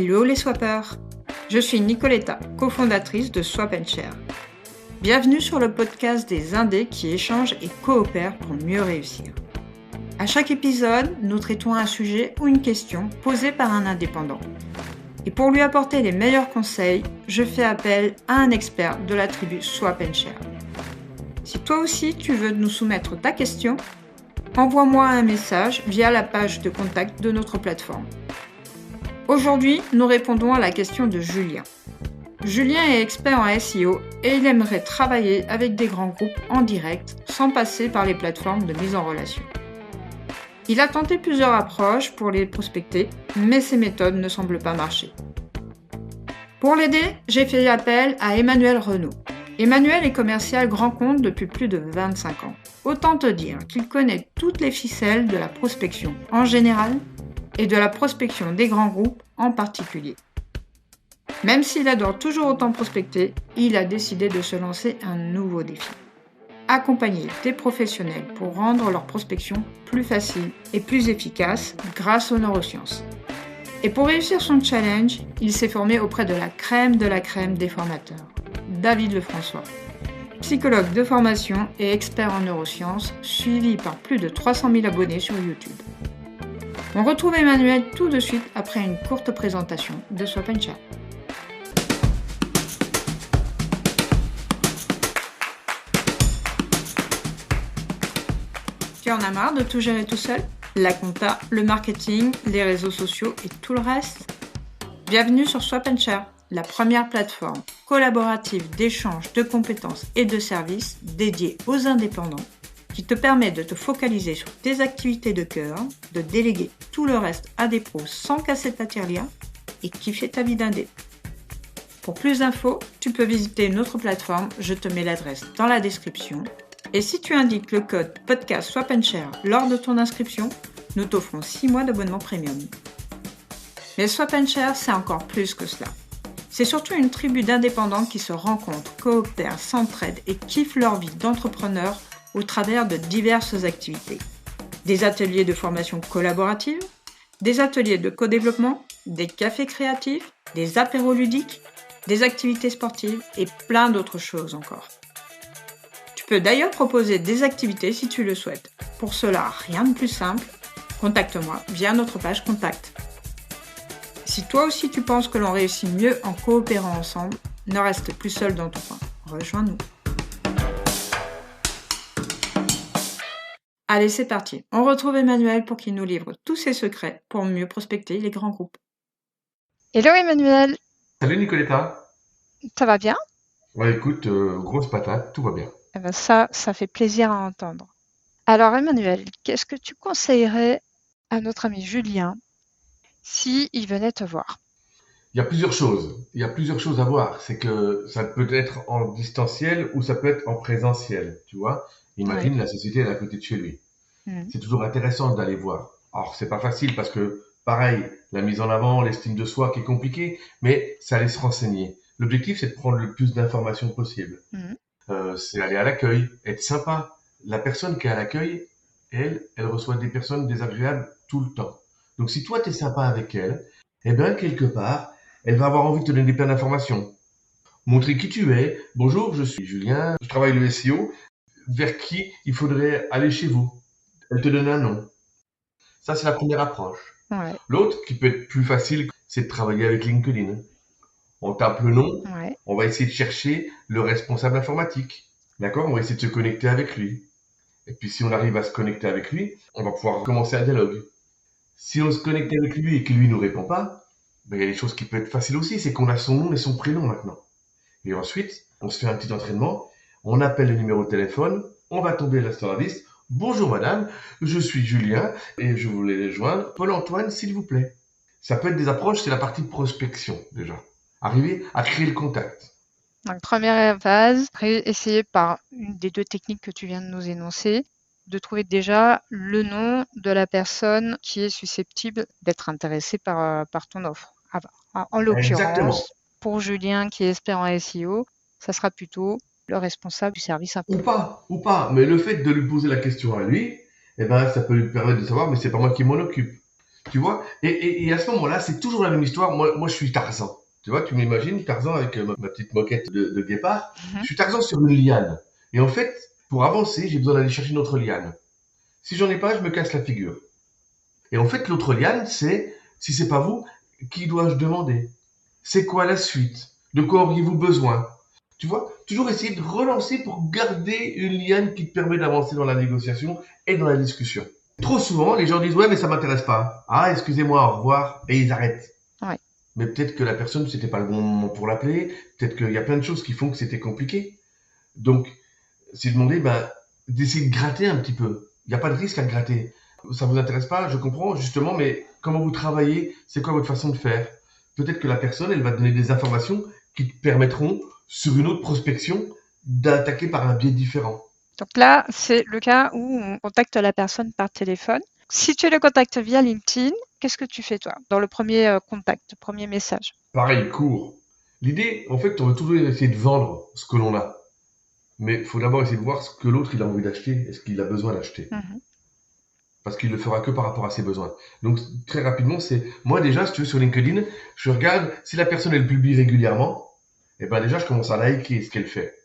Hello les swappers! Je suis Nicoletta, cofondatrice de Swap & Share. Bienvenue sur le podcast des indés qui échangent et coopèrent pour mieux réussir. À chaque épisode, nous traitons un sujet ou une question posée par un indépendant. Et pour lui apporter les meilleurs conseils, je fais appel à un expert de la tribu Swap & Share. Si toi aussi tu veux nous soumettre ta question, envoie-moi un message via la page de contact de notre plateforme. Aujourd'hui, nous répondons à la question de Julien. Julien est expert en SEO et il aimerait travailler avec des grands groupes en direct sans passer par les plateformes de mise en relation. Il a tenté plusieurs approches pour les prospecter, mais ces méthodes ne semblent pas marcher. Pour l'aider, j'ai fait appel à Emmanuel Renaud. Emmanuel est commercial grand compte depuis plus de 25 ans. Autant te dire qu'il connaît toutes les ficelles de la prospection en général et de la prospection des grands groupes en particulier. Même s'il adore toujours autant prospecter, il a décidé de se lancer un nouveau défi. Accompagner des professionnels pour rendre leur prospection plus facile et plus efficace grâce aux neurosciences. Et pour réussir son challenge, il s'est formé auprès de la crème des formateurs, David Lefrançois. Psychologue de formation et expert en neurosciences, suivi par plus de 300 000 abonnés sur YouTube. On retrouve Emmanuel tout de suite après une courte présentation de Swap & Share. Tu en as marre de tout gérer tout seul? La compta, le marketing, les réseaux sociaux et tout le reste? Bienvenue sur Swap & Share, la première plateforme collaborative d'échange de compétences et de services dédiée aux indépendants qui te permet de te focaliser sur tes activités de cœur, de déléguer tout le reste à des pros sans casser ta tirelire et kiffer ta vie d'indé. Pour plus d'infos, tu peux visiter notre plateforme, je te mets l'adresse dans la description. Et si tu indiques le code podcast Swap & Share lors de ton inscription, nous t'offrons 6 mois d'abonnement premium. Mais Swap & Share, c'est encore plus que cela. C'est surtout une tribu d'indépendants qui se rencontrent, coopèrent, s'entraident et kiffent leur vie d'entrepreneurs au travers de diverses activités. Des ateliers de formation collaborative, des ateliers de co-développement, des cafés créatifs, des apéros ludiques, des activités sportives et plein d'autres choses encore. Tu peux d'ailleurs proposer des activités si tu le souhaites. Pour cela, rien de plus simple, contacte-moi via notre page contact. Si toi aussi tu penses que l'on réussit mieux en coopérant ensemble, ne reste plus seul dans ton coin. Rejoins-nous. Allez, c'est parti. On retrouve Emmanuel pour qu'il nous livre tous ses secrets pour mieux prospecter les grands groupes. Hello Emmanuel, Salut Nicoletta. ça va bien? Ouais, écoute, grosse patate, tout va bien. Eh ben ça fait plaisir à entendre. Alors Emmanuel, qu'est-ce que tu conseillerais à notre ami Julien si il venait te voir? Il y a plusieurs choses. Il y a plusieurs choses à voir. C'est que ça peut être en distanciel ou ça peut être en présentiel, tu vois. Imagine la société est à côté de chez lui. Mhm. C'est toujours intéressant d'aller voir. Alors, c'est pas facile parce que, pareil, la mise en avant, l'estime de soi qui est compliquée, mais ça allait se renseigner. L'objectif, c'est de prendre le plus d'informations possible. Mhm. C'est aller à l'accueil, être sympa. La personne qui est à l'accueil, elle reçoit des personnes désagréables tout le temps. Donc si toi, tu es sympa avec elle, eh bien, quelque part, elle va avoir envie de te donner plein d'informations. Montrer qui tu es. Bonjour, je suis Julien, je travaille le SEO. Vers qui il faudrait aller chez vous? Elle te donne un nom. Ça, c'est la première approche. Ouais, L'autre, qui peut être plus facile, c'est de travailler avec LinkedIn. On tape le nom, ouais. on va essayer de chercher le responsable informatique. D'accord? On va essayer de se connecter avec lui. Et puis si on arrive à se connecter avec lui, on va pouvoir commencer un dialogue. Si on se connecte avec lui et qu'il lui nous répond pas, ben, il y a des choses qui peuvent être faciles aussi, c'est qu'on a son nom et son prénom maintenant. Et ensuite, on se fait un petit entraînement, on appelle le numéro de téléphone, on va tomber sur la liste. Bonjour madame, je suis Julien et je voulais joindre Paul-Antoine s'il vous plaît. Ça peut être des approches, c'est la partie prospection déjà. Arriver à créer le contact. Donc première phase, essayer par une des deux techniques que tu viens de nous énoncer, de trouver déjà le nom de la personne qui est susceptible d'être intéressée par ton offre. En Exactement. l'occurrence, pour Julien qui est expert en SEO, ça sera plutôt le responsable du service après. Ou pas. Mais le fait de lui poser la question à lui, eh ben, ça peut lui permettre de savoir, mais c'est pas moi qui m'en occupe. Tu vois? Et à ce moment-là, c'est toujours la même histoire. Moi, je suis Tarzan. Tu vois, tu m'imagines Tarzan avec ma petite moquette de guépard. Je Mhm. suis Tarzan sur une liane. Et en fait, pour avancer, j'ai besoin d'aller chercher une autre liane. Si j'en ai pas, je me casse la figure. Et en fait, l'autre liane, c'est, si c'est pas vous, qui dois-je demander? C'est quoi la suite? De quoi auriez-vous besoin? Tu vois, toujours essayer de relancer pour garder une liane qui te permet d'avancer dans la négociation et dans la discussion. Trop souvent, les gens disent ouais, mais ça m'intéresse pas. Ah, excusez-moi, au revoir, et ils arrêtent. Ouais. Mais peut-être que la personne, c'était pas le bon moment pour l'appeler. Peut-être qu'il y a plein de choses qui font que c'était compliqué. Donc, c'est demander d'essayer de gratter un petit peu. Il n'y a pas de risque à gratter. Ça vous intéresse pas, je comprends justement, mais comment vous travaillez? C'est quoi votre façon de faire? Peut-être que la personne, elle va te donner des informations qui te permettront, sur une autre prospection, d'attaquer par un biais différent. Donc là, c'est le cas où on contacte la personne par téléphone. Si tu le contactes via LinkedIn, qu'est-ce que tu fais toi dans le premier contact, premier message? Pareil, court. L'idée, en fait, on va toujours essayer de vendre ce que l'on a. Mais il faut d'abord essayer de voir ce que l'autre il a envie d'acheter et ce qu'il a besoin d'acheter. Mhm. Parce qu'il le fera que par rapport à ses besoins. Donc, très rapidement, c'est, moi déjà, si tu veux, sur LinkedIn, je regarde si la personne, elle publie régulièrement, et ben déjà, je commence à liker ce qu'elle fait.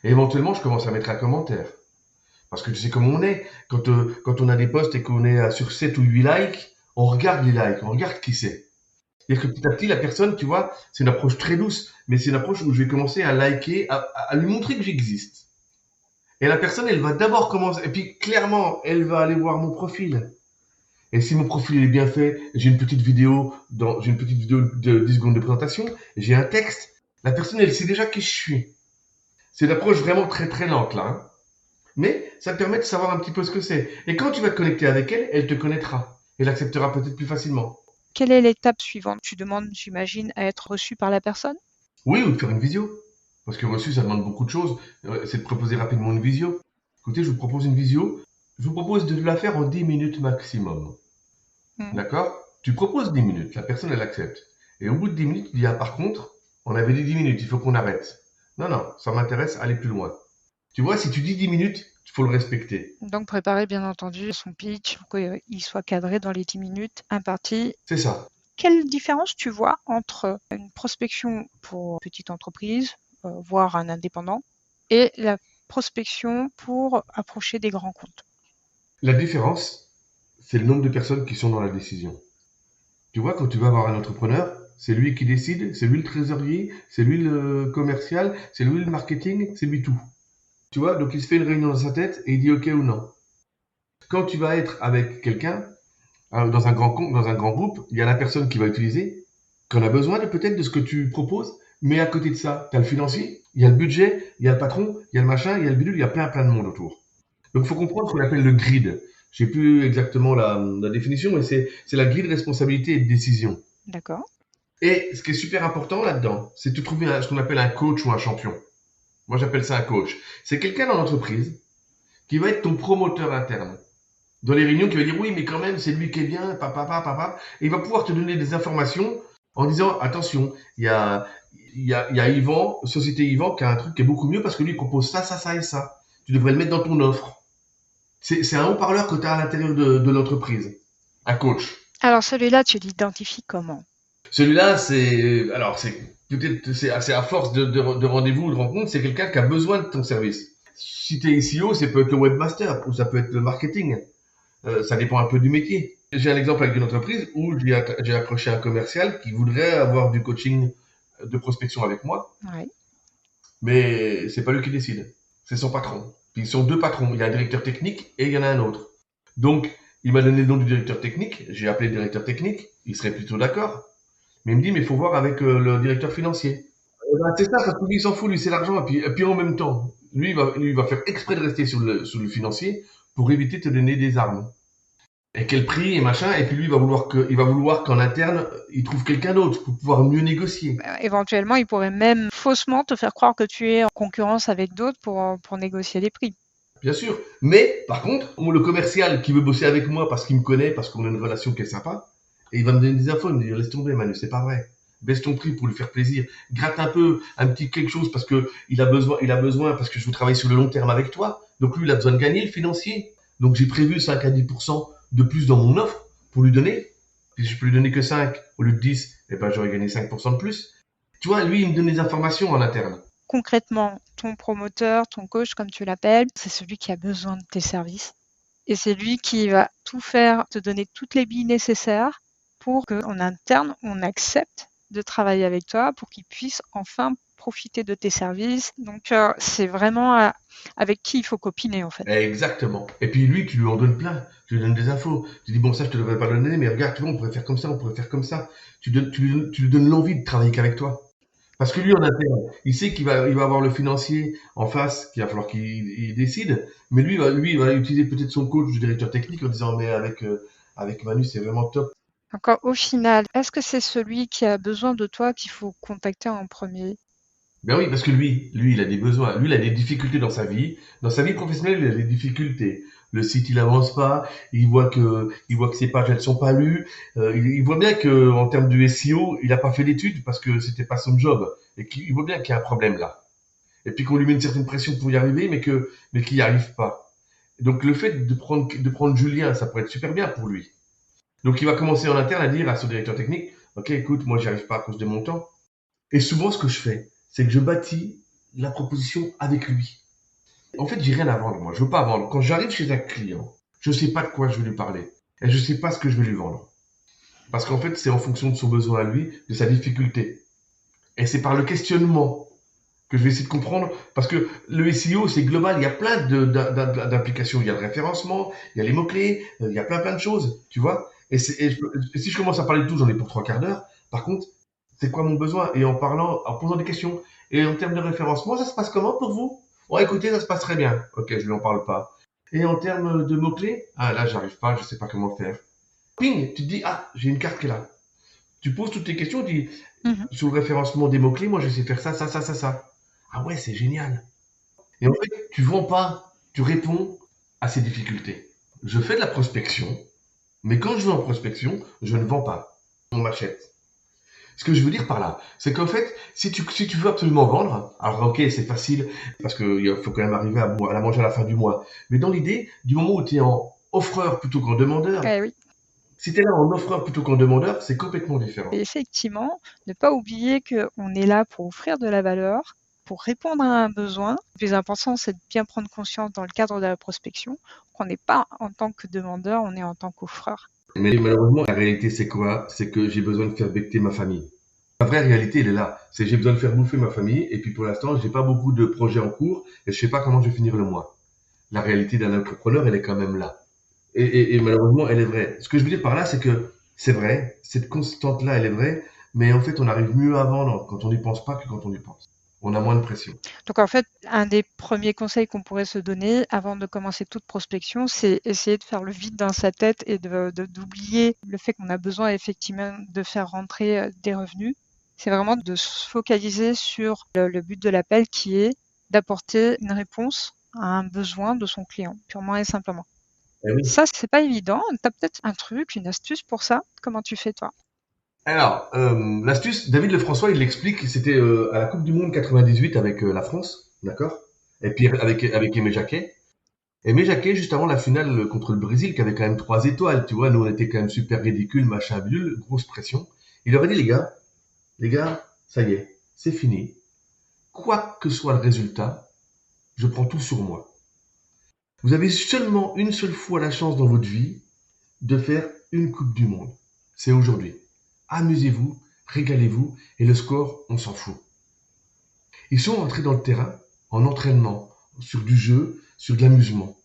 Et éventuellement, je commence à mettre un commentaire. Parce que tu sais comment on est. Quand on a des posts et qu'on est sur 7 ou 8 likes, on regarde les likes, on regarde qui c'est. C'est-à-dire que petit à petit, la personne, tu vois, c'est une approche très douce, mais c'est une approche où je vais commencer à liker, à lui montrer que j'existe. Et la personne, elle va d'abord commencer, et puis clairement, elle va aller voir mon profil. Et si mon profil est bien fait, j'ai une petite vidéo de 10 secondes de présentation, j'ai un texte, la personne, elle sait déjà qui je suis. C'est une approche vraiment très très lente là, hein. Mais ça te permet de savoir un petit peu ce que c'est. Et quand tu vas te connecter avec elle, elle te connaîtra. Elle acceptera peut-être plus facilement. Quelle est l'étape suivante? Tu demandes, j'imagine, à être reçu par la personne? Oui, ou de faire une visio. Parce que reçu, ça demande beaucoup de choses. C'est de proposer rapidement une visio. Écoutez, je vous propose une visio. Je vous propose de la faire en 10 minutes maximum. D'accord? Tu proposes 10 minutes, la personne, elle accepte. Et au bout de 10 minutes, tu dis, ah, par contre, on avait dit 10 minutes, il faut qu'on arrête. Non, non, ça m'intéresse, aller plus loin. Tu vois, si tu dis 10 minutes, il faut le respecter. Donc préparer bien entendu son pitch pour qu'il soit cadré dans les 10 minutes imparties. C'est ça. Quelle différence tu vois entre une prospection pour une petite entreprise, voire un indépendant, et la prospection pour approcher des grands comptes? La différence, c'est le nombre de personnes qui sont dans la décision. Tu vois, quand tu vas voir un entrepreneur, c'est lui qui décide, c'est lui le trésorier, c'est lui le commercial, c'est lui le marketing, c'est lui tout. Tu vois, donc il se fait une réunion dans sa tête et il dit OK ou non. Quand tu vas être avec quelqu'un, dans un grand compte, dans un grand groupe, il y a la personne qui va utiliser, qu'on a besoin peut-être de ce que tu proposes, mais à côté de ça, tu as le financier, il y a le budget, il y a le patron, il y a le machin, il y a le bidule, il y a plein de monde autour. Donc il faut comprendre ce qu'on appelle le grid. Je sais plus exactement la définition, mais c'est la grille de responsabilité et de décision. D'accord. Et ce qui est super important là-dedans, c'est de trouver ce qu'on appelle un coach ou un champion. Moi, j'appelle ça un coach. C'est quelqu'un dans l'entreprise qui va être ton promoteur interne. Dans les réunions, qui va dire oui, mais quand même, c'est lui qui est bien, papa. Et il va pouvoir te donner des informations en disant attention, il y a Yvan, Société Yvan, qui a un truc qui est beaucoup mieux parce que lui, il propose ça et ça. Tu devrais le mettre dans ton offre. C'est un haut-parleur que tu as à l'intérieur de l'entreprise. Un coach. Alors celui-là, tu l'identifies comment? Celui-là, c'est à force de rendez-vous ou de rencontres, c'est quelqu'un qui a besoin de ton service. Si tu es SEO, ça peut être le webmaster ou ça peut être le marketing. Ça dépend un peu du métier. J'ai un exemple avec une entreprise où j'ai accroché un commercial qui voudrait avoir du coaching de prospection avec moi. Ouais. Mais c'est pas lui qui décide. C'est son patron. Puis ils sont deux patrons. Il y a un directeur technique et il y en a un autre. Donc, il m'a donné le nom du directeur technique. J'ai appelé le directeur technique. Il serait plutôt d'accord. Mais il me dit, mais il faut voir avec le directeur financier. C'est ça, parce que lui, il s'en fout, lui, c'est l'argent. Et puis en même temps, lui, il va faire exprès de rester sur le financier pour éviter de te donner des armes. Et quel prix et machin. Et puis lui, il va vouloir qu'en interne, il trouve quelqu'un d'autre pour pouvoir mieux négocier. Éventuellement, il pourrait même faussement te faire croire que tu es en concurrence avec d'autres pour négocier les prix. Bien sûr. Mais, par contre, le commercial qui veut bosser avec moi parce qu'il me connaît, parce qu'on a une relation qui est sympa, et il va me donner des infos, il me dit, laisse tomber, Manu, c'est pas vrai. Baisse ton prix pour lui faire plaisir. Gratte un peu, un petit quelque chose parce que il a besoin, parce que je veux travailler sur le long terme avec toi. Donc lui, il a besoin de gagner le financier. Donc j'ai prévu 5 à 10% de plus dans mon offre pour lui donner. Si je peux lui donner que 5 au lieu de 10, eh ben, j'aurais gagné 5% de plus. Tu vois, lui, il me donne des informations en interne. Concrètement, ton promoteur, ton coach, comme tu l'appelles, c'est celui qui a besoin de tes services. Et c'est lui qui va tout faire, te donner toutes les billes nécessaires pour qu'en interne, on accepte de travailler avec toi, pour qu'il puisse enfin profiter de tes services. Donc, c'est vraiment avec qui il faut copiner, en fait. Exactement. Et puis lui, tu lui en donnes plein. Tu lui donnes des infos. Tu dis, bon, ça, je te devrais pas le donner, mais regarde, tu vois, on pourrait faire comme ça, on pourrait faire comme ça. Tu lui donnes l'envie de travailler qu'avec toi. Parce que lui, en interne, il sait il va avoir le financier en face, qu'il va falloir qu'il décide. Mais il va utiliser peut-être son coach du directeur technique en disant, mais avec Manu, c'est vraiment top. Encore au final, est-ce que c'est celui qui a besoin de toi qu'il faut contacter en premier? Ben oui, parce que lui, il a des besoins. Lui, il a des difficultés dans sa vie. Dans sa vie professionnelle, il a des difficultés. Le site, il avance pas. Il voit que ses pages, elles sont pas lues. Il voit bien que, en termes de SEO, il a pas fait d'études parce que c'était pas son job. Et qu'il voit bien qu'il y a un problème là. Et puis qu'on lui met une certaine pression pour y arriver, mais qu'il n'y arrive pas. Donc, le fait de prendre Julien, ça pourrait être super bien pour lui. Donc, il va commencer en interne à dire à son directeur technique, OK, écoute, moi, j'y arrive pas à cause de mon temps. Et souvent, ce que je fais, c'est que je bâtis la proposition avec lui. En fait, j'ai rien à vendre, moi. Je veux pas vendre. Quand j'arrive chez un client, je sais pas de quoi je vais lui parler. Et je sais pas ce que je vais lui vendre. Parce qu'en fait, c'est en fonction de son besoin à lui, de sa difficulté. Et c'est par le questionnement que je vais essayer de comprendre. Parce que le SEO, c'est global. Il y a plein d'applications. Il y a le référencement, il y a les mots-clés, il y a plein de choses. Tu vois? Et si je commence à parler de tout, j'en ai pour 3/4 d'heure. Par contre, c'est quoi mon besoin? Et en parlant, en posant des questions. Et en termes de référencement, ça se passe comment pour vous? Bon, écoutez, ça se passe très bien. Ok, je lui en parle pas. Et en termes de mots-clés, ah là, j'arrive pas, je sais pas comment faire. Ping, tu te dis, ah, j'ai une carte qui est là. Tu poses toutes tes questions, tu dis, sur le référencement des mots-clés, moi, j'essaie de faire ça, ça, ça, ça, ça. Ah ouais, c'est génial. Et en fait, tu vends pas, tu réponds à ces difficultés. Je fais de la prospection, mais quand je vais en prospection, je ne vends pas. On m'achète. Ce que je veux dire par là, c'est qu'en fait, si tu veux absolument vendre, alors ok, c'est facile, parce qu'il faut quand même arriver à la manger à la fin du mois. Mais dans l'idée, du moment où tu es en offreur plutôt qu'en demandeur, Eh oui. si tu es là en offreur plutôt qu'en demandeur, c'est complètement différent. Et effectivement, ne pas oublier qu'on est là pour offrir de la valeur, pour répondre à un besoin. Le plus important, c'est de bien prendre conscience dans le cadre de la prospection qu'on n'est pas en tant que demandeur, on est en tant qu'offreur. Mais malheureusement, la réalité, c'est quoi? C'est que j'ai besoin de faire becter ma famille. La vraie réalité, elle est là. C'est j'ai besoin de faire bouffer ma famille, et puis pour l'instant, j'ai pas beaucoup de projets en cours, et je sais pas comment je vais finir le mois. La réalité d'un entrepreneur, elle est quand même là. Et malheureusement, elle est vraie. Ce que je veux dire par là, c'est que c'est vrai, cette constante-là, elle est vraie, mais en fait, on arrive mieux à vendre quand on n'y pense pas que quand on y pense. On a moins de pression. Donc en fait, un des premiers conseils qu'on pourrait se donner avant de commencer toute prospection, c'est essayer de faire le vide dans sa tête et d'oublier le fait qu'on a besoin effectivement de faire rentrer des revenus. C'est vraiment de se focaliser sur le but de l'appel qui est d'apporter une réponse à un besoin de son client, purement et simplement. Eh oui. Ça, c'est pas évident. Tu as peut-être un truc, une astuce pour ça? Comment tu fais, toi? Alors, l'astuce, David Lefrançois, il l'explique, c'était à la Coupe du Monde 98 avec la France, d'accord? Et puis avec Aimé Jacquet. Aimé Jacquet, juste avant la finale contre le Brésil, qui avait quand même 3 étoiles, tu vois, nous on était quand même super ridicules, machin bidule, grosse pression. Il aurait dit, les gars, ça y est, c'est fini. Quoi que soit le résultat, je prends tout sur moi. Vous avez seulement une seule fois la chance dans votre vie de faire une Coupe du Monde. C'est aujourd'hui. Amusez-vous, régalez-vous, et le score, on s'en fout. Ils sont rentrés dans le terrain en entraînement, sur du jeu, sur de l'amusement.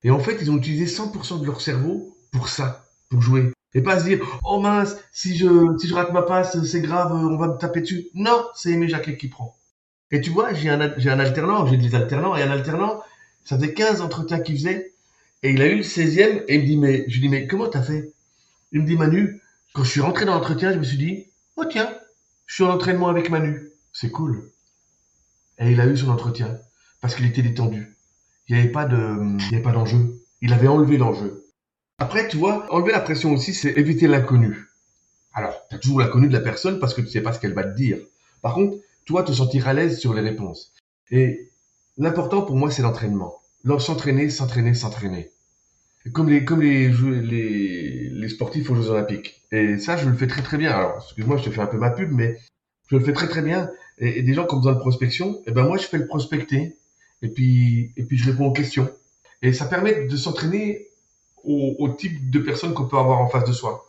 Et en fait, ils ont utilisé 100% de leur cerveau pour ça, pour jouer. Et pas se dire, oh mince, si je rate ma passe, c'est grave, on va me taper dessus. Non, c'est Aimé Jacquet qui prend. Et tu vois, j'ai un alternant, j'ai des alternants, et un alternant, ça faisait 15 entretiens qu'il faisait, et il a eu le 16e, et je lui dis, mais comment t'as fait? Il me dit, Manu, quand je suis rentré dans l'entretien, je me suis dit, oh tiens, je suis en entraînement avec Manu. C'est cool. Et il a eu son entretien, parce qu'il était détendu. Il n'y avait pas d'enjeu. Il avait enlevé l'enjeu. Après, tu vois, enlever la pression aussi, c'est éviter l'inconnu. Alors, tu as toujours l'inconnu de la personne parce que tu sais pas ce qu'elle va te dire. Par contre, toi, te sentir à l'aise sur les réponses. Et l'important pour moi, c'est l'entraînement. S'entraîner. Comme les les sportifs aux Jeux Olympiques. Et ça, je le fais très très bien. Alors, excuse-moi, je te fais un peu ma pub, mais je le fais très très bien. Et des gens qui ont besoin de prospection, eh ben moi, je fais le prospecter. Et puis je réponds aux questions. Et ça permet de s'entraîner au type de personnes qu'on peut avoir en face de soi.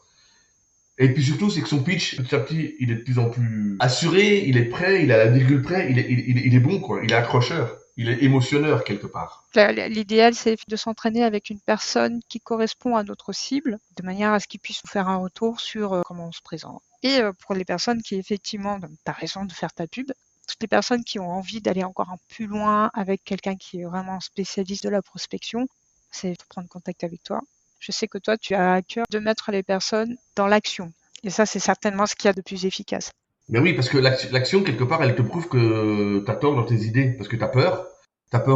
Et puis surtout, c'est que son pitch, petit à petit, il est de plus en plus assuré, il est prêt, il a la virgule près, il est bon, quoi. Il est accrocheur, il est émotionneur quelque part. L'idéal, c'est de s'entraîner avec une personne qui correspond à notre cible, de manière à ce qu'il puisse nous faire un retour sur comment on se présente. Et pour les personnes qui, effectivement, tu as raison de faire ta pub, toutes les personnes qui ont envie d'aller encore un peu plus loin avec quelqu'un qui est vraiment spécialiste de la prospection, c'est de prendre contact avec toi. Je sais que toi, tu as à cœur de mettre les personnes dans l'action. Et ça, c'est certainement ce qu'il y a de plus efficace. Mais oui, parce que l'action, quelque part, elle te prouve que t'as tort dans tes idées. Parce que t'as peur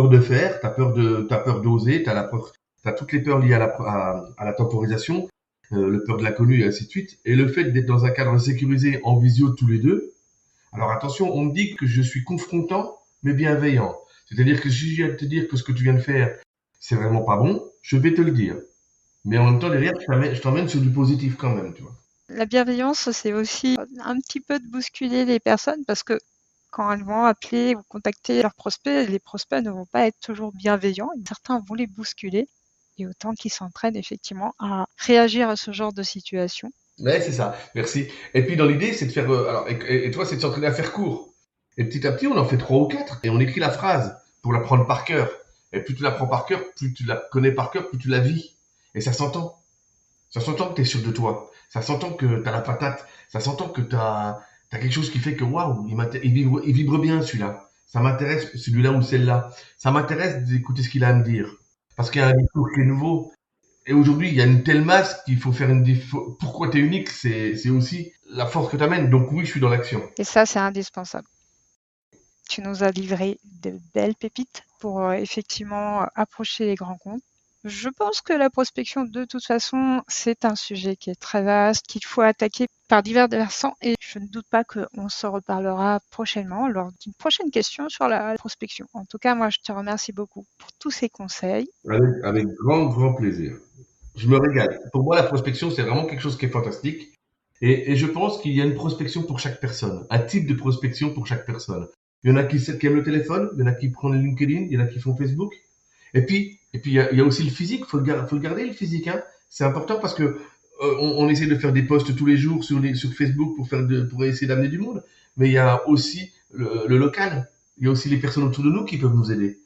de faire, t'as peur d'oser, t'as toutes les peurs liées à la temporisation, le peur de l'inconnu et ainsi de suite. Et le fait d'être dans un cadre sécurisé en visio tous les deux. Alors attention, on me dit que je suis confrontant, mais bienveillant. C'est-à-dire que si je viens de te dire que ce que tu viens de faire, c'est vraiment pas bon, je vais te le dire. Mais en même temps, derrière, je t'emmène sur du positif quand même, tu vois. La bienveillance, c'est aussi un petit peu de bousculer les personnes parce que quand elles vont appeler ou contacter leurs prospects, les prospects ne vont pas être toujours bienveillants. Certains vont les bousculer et autant qu'ils s'entraînent effectivement à réagir à ce genre de situation. Ouais, c'est ça. Merci. Et puis dans l'idée, c'est de faire. Et toi, c'est de s'entraîner à faire court. Et petit à petit, on en fait 3 ou 4 et on écrit la phrase pour la prendre par cœur. Et plus tu la prends par cœur, plus tu la connais par cœur, plus tu la vis. Et ça s'entend. Ça s'entend que tu es sûr de toi. Ça s'entend que tu as la patate. Ça s'entend que tu as quelque chose qui fait que waouh, il vibre bien celui-là. Ça m'intéresse, celui-là ou celle-là. Ça m'intéresse d'écouter ce qu'il a à me dire. Parce qu'il y a un discours qui est nouveau. Et aujourd'hui, il y a une telle masse qu'il faut faire pourquoi tu es unique, c'est aussi la force que tu amènes. Donc oui, je suis dans l'action. Et ça, c'est indispensable. Tu nous as livré de belles pépites pour effectivement approcher les grands comptes. Je pense que la prospection, de toute façon, c'est un sujet qui est très vaste, qu'il faut attaquer par divers versants et je ne doute pas qu'on se reparlera prochainement lors d'une prochaine question sur la prospection. En tout cas, moi, je te remercie beaucoup pour tous ces conseils. Avec grand plaisir. Je me régale. Pour moi, la prospection, c'est vraiment quelque chose qui est fantastique. Et je pense qu'il y a une prospection pour chaque personne, un type de prospection pour chaque personne. Il y en a qui aiment le téléphone, il y en a qui prennent LinkedIn, il y en a qui font Facebook. Et puis il y a aussi le physique. Faut le garder le physique, hein. C'est important parce que on essaie de faire des posts tous les jours sur Facebook pour essayer d'amener du monde. Mais il y a aussi le local. Il y a aussi les personnes autour de nous qui peuvent nous aider.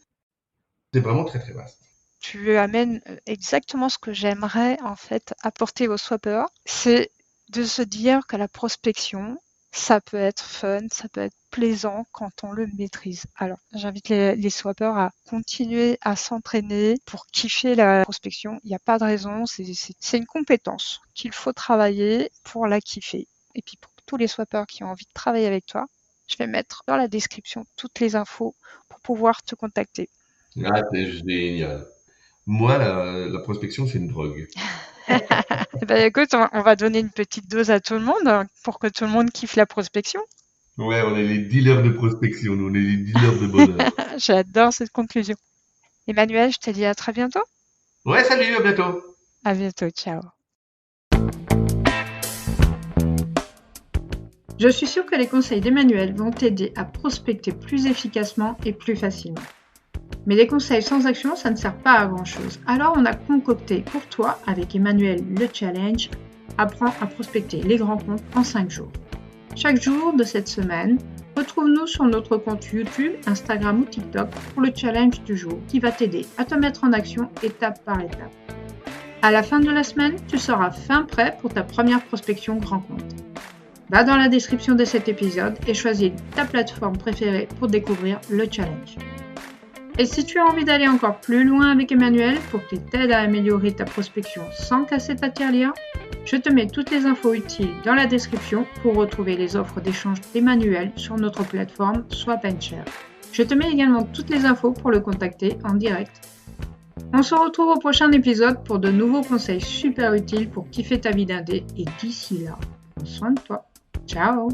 C'est vraiment très très vaste. Tu amènes exactement ce que j'aimerais en fait apporter aux swappers, c'est de se dire que la prospection, ça peut être fun, ça peut être plaisant quand on le maîtrise. Alors, j'invite les swappers à continuer à s'entraîner pour kiffer la prospection. Il n'y a pas de raison, c'est une compétence qu'il faut travailler pour la kiffer. Et puis pour tous les swappers qui ont envie de travailler avec toi, je vais mettre dans la description toutes les infos pour pouvoir te contacter. Ah, c'est génial. Moi, la prospection, c'est une drogue. Ben écoute, on va donner une petite dose à tout le monde pour que tout le monde kiffe la prospection. Ouais, on est les dealers de prospection, nous, on est les dealers de bonheur. J'adore cette conclusion. Emmanuel, je te dis à très bientôt. Ouais, salut, à bientôt. À bientôt, ciao. Je suis sûre que les conseils d'Emmanuel vont t'aider à prospecter plus efficacement et plus facilement. Mais des conseils sans action, ça ne sert pas à grand-chose. Alors on a concocté pour toi, avec Emmanuel, le challenge « Apprends à prospecter les grands comptes en 5 jours ». Chaque jour de cette semaine, retrouve-nous sur notre compte YouTube, Instagram ou TikTok pour le challenge du jour qui va t'aider à te mettre en action étape par étape. À la fin de la semaine, tu seras fin prêt pour ta première prospection grand compte. Va dans la description de cet épisode et choisis ta plateforme préférée pour découvrir le challenge. Et si tu as envie d'aller encore plus loin avec Emmanuel pour qu'il t'aide à améliorer ta prospection sans casser ta tirelire, je te mets toutes les infos utiles dans la description pour retrouver les offres d'échange d'Emmanuel sur notre plateforme Swap & Share. Je te mets également toutes les infos pour le contacter en direct. On se retrouve au prochain épisode pour de nouveaux conseils super utiles pour kiffer ta vie d'indé et d'ici là, prends soin de toi. Ciao!